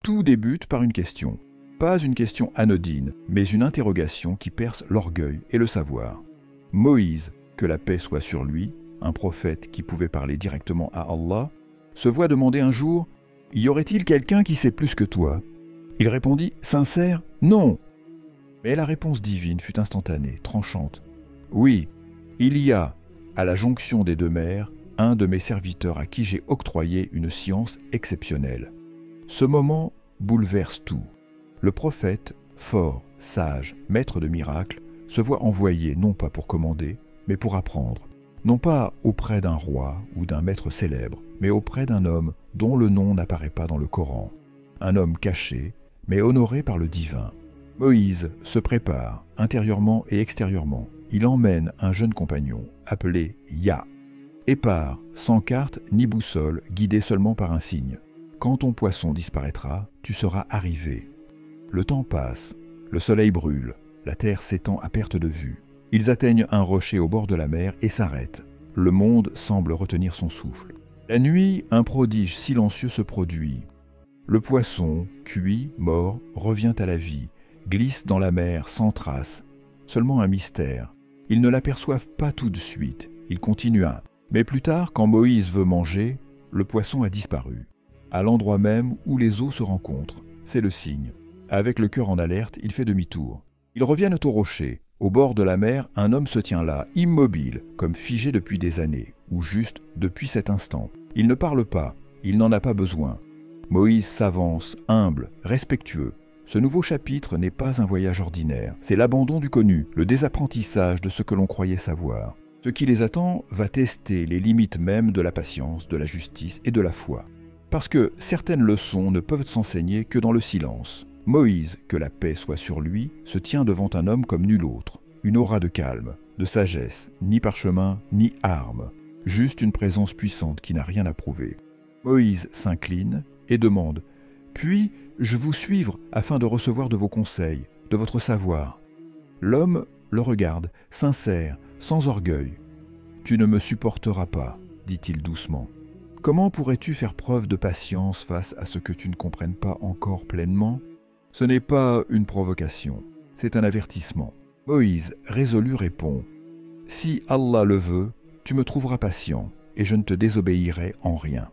Tout débute par une question. Pas une question anodine, mais une interrogation qui perce l'orgueil et le savoir. Moïse, que la paix soit sur lui, un prophète qui pouvait parler directement à Allah, se voit demander un jour « Y aurait-il quelqu'un qui sait plus que toi ?» Il répondit « Sincère, non !» Mais la réponse divine fut instantanée, tranchante. « Oui, il y a, à la jonction des deux mers, un de mes serviteurs à qui j'ai octroyé une science exceptionnelle. » Ce moment bouleverse tout. Le prophète, fort, sage, maître de miracles, se voit envoyé non pas pour commander, mais pour apprendre. Non pas auprès d'un roi ou d'un maître célèbre, mais auprès d'un homme dont le nom n'apparaît pas dans le Coran. Un homme caché, mais honoré par le divin. Moïse se prépare, intérieurement et extérieurement. Il emmène un jeune compagnon, appelé Ya, et part, sans carte ni boussole, guidé seulement par un signe. Quand ton poisson disparaîtra, tu seras arrivé. Le temps passe, le soleil brûle, la terre s'étend à perte de vue. Ils atteignent un rocher au bord de la mer et s'arrêtent. Le monde semble retenir son souffle. La nuit, un prodige silencieux se produit. Le poisson, cuit, mort, revient à la vie, glisse dans la mer sans trace. Seulement un mystère. Ils ne l'aperçoivent pas tout de suite. Il continua. Mais plus tard, quand Moïse veut manger, le poisson a disparu. À l'endroit même où les eaux se rencontrent. C'est le signe. Avec le cœur en alerte, il fait demi-tour. Ils reviennent au rocher. Au bord de la mer, un homme se tient là, immobile, comme figé depuis des années, ou juste depuis cet instant. Il ne parle pas, il n'en a pas besoin. Moïse s'avance, humble, respectueux. Ce nouveau chapitre n'est pas un voyage ordinaire, c'est l'abandon du connu, le désapprentissage de ce que l'on croyait savoir. Ce qui les attend va tester les limites même de la patience, de la justice et de la foi. Parce que certaines leçons ne peuvent s'enseigner que dans le silence. Moïse, que la paix soit sur lui, se tient devant un homme comme nul autre. Une aura de calme, de sagesse, ni parchemin, ni arme. Juste une présence puissante qui n'a rien à prouver. Moïse s'incline et demande « Puis, je vous suivre afin de recevoir de vos conseils, de votre savoir. » L'homme le regarde, sincère, sans orgueil. « Tu ne me supporteras pas, dit-il doucement. Comment pourrais-tu faire preuve de patience face à ce que tu ne comprennes pas encore pleinement ? Ce n'est pas une provocation, c'est un avertissement. » Moïse, résolu, répond « Si Allah le veut, tu me trouveras patient, et je ne te désobéirai en rien. »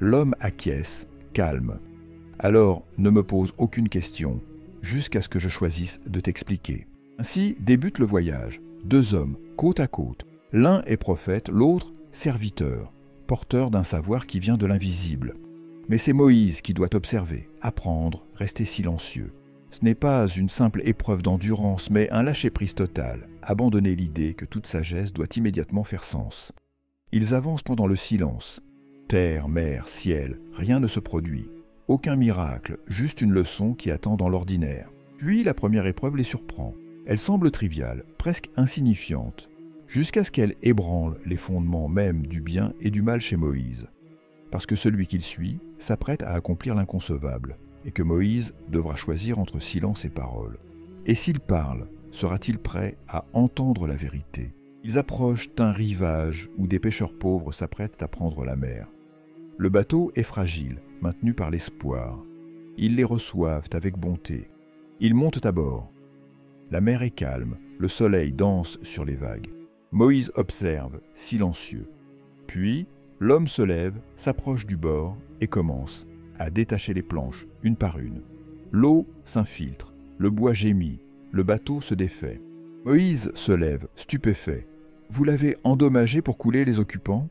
L'homme acquiesce, calme. « Alors ne me pose aucune question, jusqu'à ce que je choisisse de t'expliquer. » Ainsi débute le voyage. Deux hommes, côte à côte. L'un est prophète, l'autre serviteur, porteur d'un savoir qui vient de l'invisible. Mais c'est Moïse qui doit observer, apprendre, rester silencieux. Ce n'est pas une simple épreuve d'endurance, mais un lâcher-prise total, abandonner l'idée que toute sagesse doit immédiatement faire sens. Ils avancent pendant le silence. Terre, mer, ciel, rien ne se produit. Aucun miracle, juste une leçon qui attend dans l'ordinaire. Puis la première épreuve les surprend. Elle semble triviale, presque insignifiante, jusqu'à ce qu'elle ébranle les fondements même du bien et du mal chez Moïse. Parce que celui qu'il suit s'apprête à accomplir l'inconcevable, et que Moïse devra choisir entre silence et parole. Et s'il parle, sera-t-il prêt à entendre la vérité ? Ils approchent d'un rivage où des pêcheurs pauvres s'apprêtent à prendre la mer. Le bateau est fragile, maintenu par l'espoir. Ils les reçoivent avec bonté. Ils montent à bord. La mer est calme, le soleil danse sur les vagues. Moïse observe, silencieux. Puis, l'homme se lève, s'approche du bord et commence à détacher les planches, une par une. L'eau s'infiltre, le bois gémit, le bateau se défait. Moïse se lève, stupéfait. « Vous l'avez endommagé pour couler les occupants ?»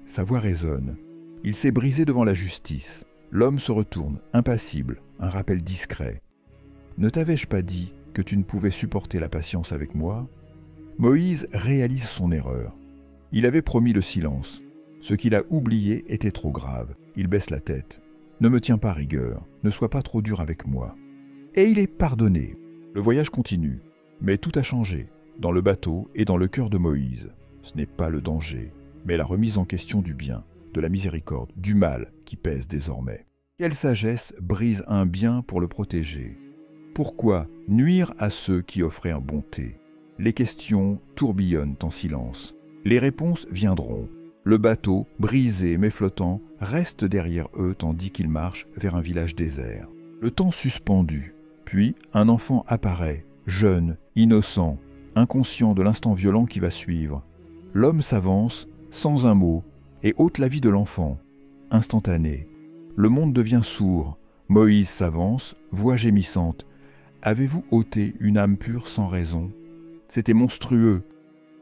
Sa voix résonne. Il s'est brisé devant la justice. L'homme se retourne, impassible, un rappel discret. « Ne t'avais-je pas dit que tu ne pouvais supporter la patience avec moi ?» Moïse réalise son erreur. Il avait promis le silence. Ce qu'il a oublié était trop grave. Il baisse la tête. « Ne me tiens pas rigueur, ne sois pas trop dur avec moi. » Et il est pardonné. Le voyage continue. Mais tout a changé, dans le bateau et dans le cœur de Moïse. Ce n'est pas le danger, mais la remise en question du bien, de la miséricorde, du mal qui pèse désormais. Quelle sagesse brise un bien pour le protéger? Pourquoi nuire à ceux qui offraient en bonté? Les questions tourbillonnent en silence. Les réponses viendront. Le bateau, brisé mais flottant, reste derrière eux tandis qu'ils marchent vers un village désert. Le temps suspendu, puis un enfant apparaît, jeune, innocent, inconscient de l'instant violent qui va suivre. L'homme s'avance, sans un mot, et ôte la vie de l'enfant. Instantané. Le monde devient sourd. Moïse s'avance, voix gémissante. « Avez-vous ôté une âme pure sans raison ?» C'était monstrueux.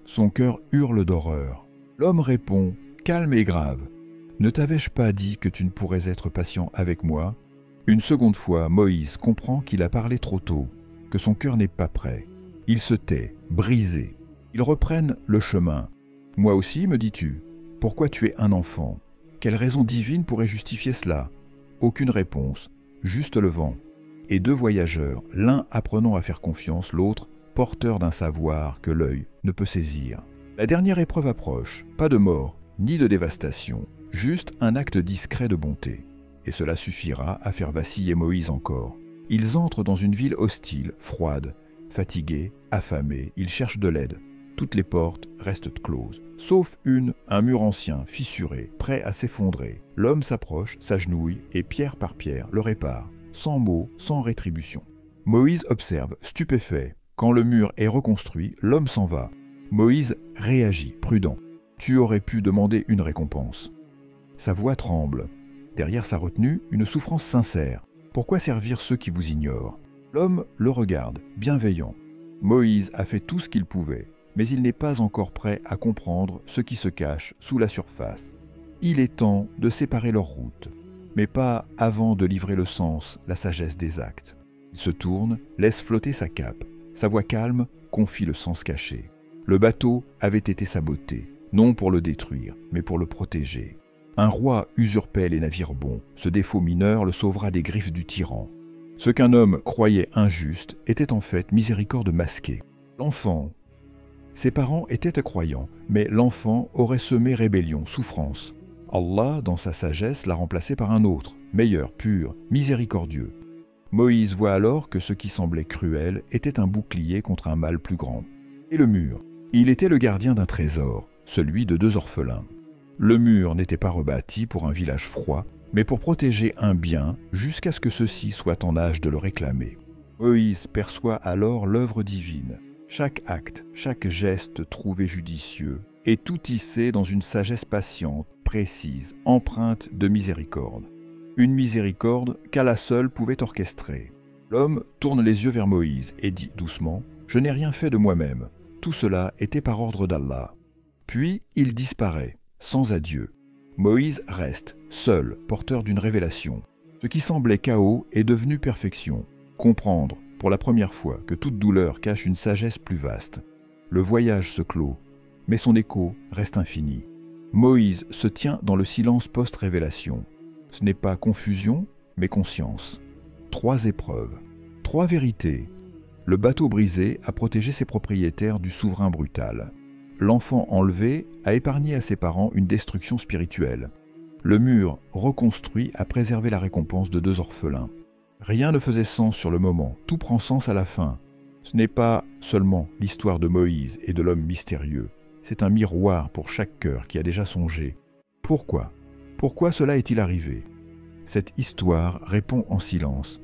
Son cœur hurle d'horreur. L'homme répond, calme et grave. « Ne t'avais-je pas dit que tu ne pourrais être patient avec moi ?» Une seconde fois, Moïse comprend qu'il a parlé trop tôt, que son cœur n'est pas prêt. Il se tait, brisé. Ils reprennent le chemin. « Moi aussi, me dis-tu, pourquoi tu es un enfant ? Quelle raison divine pourrait justifier cela ? » Aucune réponse, juste le vent. Et deux voyageurs, l'un apprenant à faire confiance, l'autre porteur d'un savoir que l'œil ne peut saisir. La dernière épreuve approche, pas de mort, ni de dévastation, juste un acte discret de bonté. Et cela suffira à faire vaciller Moïse encore. Ils entrent dans une ville hostile, froide, fatigués, affamés, ils cherchent de l'aide. Toutes les portes restent closes, sauf une, un mur ancien, fissuré, prêt à s'effondrer. L'homme s'approche, s'agenouille et pierre par pierre le répare, sans mots, sans rétribution. Moïse observe, stupéfait. Quand le mur est reconstruit, l'homme s'en va. Moïse réagit, prudent. Tu aurais pu demander une récompense. Sa voix tremble. Derrière sa retenue, une souffrance sincère. Pourquoi servir ceux qui vous ignorent ? L'homme le regarde, bienveillant. Moïse a fait tout ce qu'il pouvait, mais il n'est pas encore prêt à comprendre ce qui se cache sous la surface. Il est temps de séparer leurs routes, mais pas avant de livrer le sens, la sagesse des actes. Il se tourne, laisse flotter sa cape. Sa voix calme confie le sens caché. Le bateau avait été saboté, non pour le détruire, mais pour le protéger. Un roi usurpait les navires bons, ce défaut mineur le sauvera des griffes du tyran. Ce qu'un homme croyait injuste était en fait miséricorde masquée. L'enfant. Ses parents étaient croyants, mais l'enfant aurait semé rébellion, souffrance. Allah, dans sa sagesse, l'a remplacé par un autre, meilleur, pur, miséricordieux. Moïse voit alors que ce qui semblait cruel était un bouclier contre un mal plus grand. Et le mur. Il était le gardien d'un trésor, celui de deux orphelins. Le mur n'était pas rebâti pour un village froid, mais pour protéger un bien jusqu'à ce que ceux-ci soient en âge de le réclamer. Moïse perçoit alors l'œuvre divine. Chaque acte, chaque geste trouvé judicieux, et tout tissé dans une sagesse patiente, précise, empreinte de miséricorde. Une miséricorde qu'Allah seul pouvait orchestrer. L'homme tourne les yeux vers Moïse et dit doucement « Je n'ai rien fait de moi-même. Tout cela était par ordre d'Allah. » Puis il disparaît, sans adieu. Moïse reste, seul, porteur d'une révélation. Ce qui semblait chaos est devenu perfection. Comprendre, pour la première fois, que toute douleur cache une sagesse plus vaste. Le voyage se clôt, mais son écho reste infini. Moïse se tient dans le silence post-révélation. Ce n'est pas confusion, mais conscience. 3 épreuves, 3 vérités. Le bateau brisé a protégé ses propriétaires du souverain brutal. L'enfant enlevé a épargné à ses parents une destruction spirituelle. Le mur reconstruit a préservé la récompense de 2 orphelins. Rien ne faisait sens sur le moment, tout prend sens à la fin. Ce n'est pas seulement l'histoire de Moïse et de l'homme mystérieux, c'est un miroir pour chaque cœur qui a déjà songé. Pourquoi ? Pourquoi cela est-il arrivé ? Cette histoire répond en silence.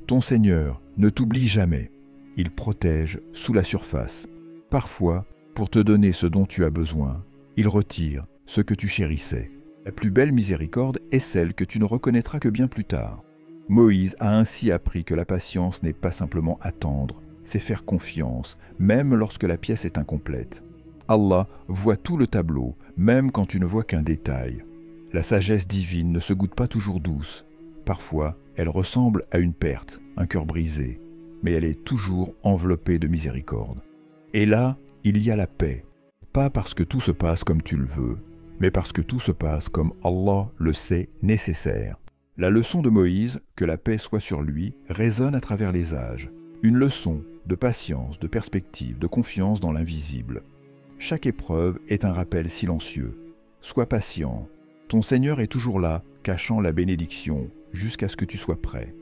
Ton Seigneur ne t'oublie jamais. Il protège sous la surface. Parfois, pour te donner ce dont tu as besoin, il retire ce que tu chérissais. La plus belle miséricorde est celle que tu ne reconnaîtras que bien plus tard. Moïse a ainsi appris que la patience n'est pas simplement attendre, c'est faire confiance, même lorsque la pièce est incomplète. Allah voit tout le tableau, même quand tu ne vois qu'un détail. La sagesse divine ne se goûte pas toujours douce. Parfois, elle ressemble à une perte, un cœur brisé, mais elle est toujours enveloppée de miséricorde. Et là, il y a la paix, pas parce que tout se passe comme tu le veux, mais parce que tout se passe comme Allah le sait nécessaire. La leçon de Moïse, que la paix soit sur lui, résonne à travers les âges. Une leçon de patience, de perspective, de confiance dans l'invisible. Chaque épreuve est un rappel silencieux. Sois patient. Ton Seigneur est toujours là, cachant la bénédiction, jusqu'à ce que tu sois prêt.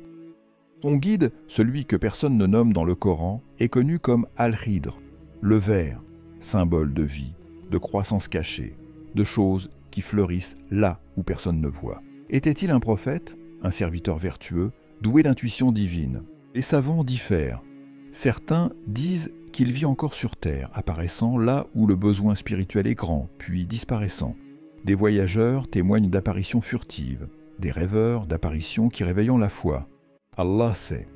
Ton guide, celui que personne ne nomme dans le Coran, est connu comme Al-Khidr, le ver, symbole de vie, de croissance cachée, de choses qui fleurissent là où personne ne voit. Était-il un prophète, un serviteur vertueux, doué d'intuition divine? Les savants diffèrent. Certains disent qu'il vit encore sur terre, apparaissant là où le besoin spirituel est grand, puis disparaissant. Des voyageurs témoignent d'apparitions furtives, des rêveurs d'apparitions qui réveillent la foi. Allah sait.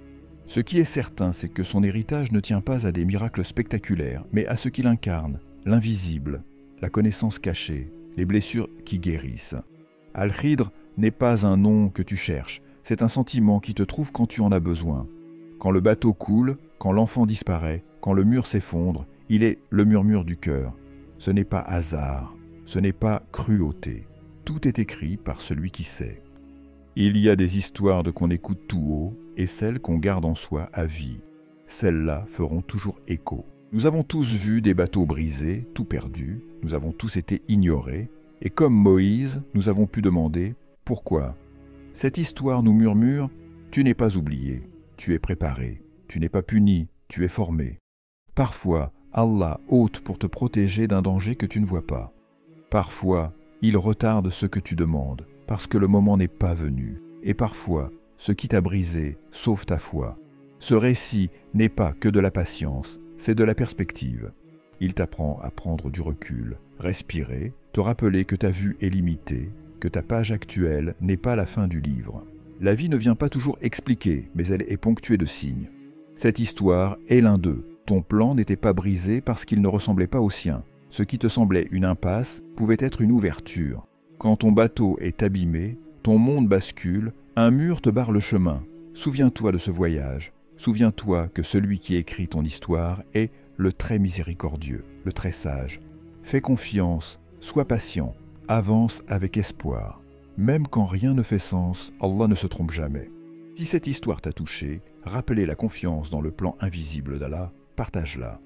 Ce qui est certain, c'est que son héritage ne tient pas à des miracles spectaculaires, mais à ce qu'il incarne, l'invisible, la connaissance cachée, les blessures qui guérissent. Al-Khidr n'est pas un nom que tu cherches, c'est un sentiment qui te trouve quand tu en as besoin. Quand le bateau coule, quand l'enfant disparaît, quand le mur s'effondre, il est le murmure du cœur. Ce n'est pas hasard, ce n'est pas cruauté. Tout est écrit par celui qui sait. Il y a des histoires de qu'on écoute tout haut et celles qu'on garde en soi à vie. Celles-là feront toujours écho. Nous avons tous vu des bateaux brisés, tout perdus, nous avons tous été ignorés, et comme Moïse, nous avons pu demander « Pourquoi ?» Cette histoire nous murmure « Tu n'es pas oublié, tu es préparé, tu n'es pas puni, tu es formé. » Parfois, Allah ôte pour te protéger d'un danger que tu ne vois pas. Parfois, il retarde ce que tu demandes, parce que le moment n'est pas venu. Et parfois, ce qui t'a brisé sauve ta foi. Ce récit n'est pas que de la patience, c'est de la perspective. Il t'apprend à prendre du recul, respirer, te rappeler que ta vue est limitée, que ta page actuelle n'est pas la fin du livre. La vie ne vient pas toujours expliquer, mais elle est ponctuée de signes. Cette histoire est l'un d'eux. Ton plan n'était pas brisé parce qu'il ne ressemblait pas au sien. Ce qui te semblait une impasse pouvait être une ouverture. Quand ton bateau est abîmé, ton monde bascule, un mur te barre le chemin. Souviens-toi de ce voyage. Souviens-toi que celui qui écrit ton histoire est le très miséricordieux, le très sage. Fais confiance, sois patient, avance avec espoir. Même quand rien ne fait sens, Allah ne se trompe jamais. Si cette histoire t'a touché, rappelez la confiance dans le plan invisible d'Allah, partage-la.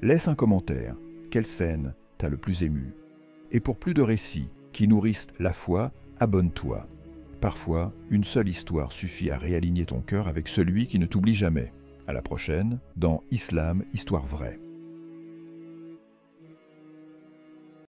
Laisse un commentaire. Quelle scène t'a le plus ému? Et pour plus de récits qui nourrissent la foi, abonne-toi. Parfois, une seule histoire suffit à réaligner ton cœur avec celui qui ne t'oublie jamais. À la prochaine, dans Islam, Histoire vraie.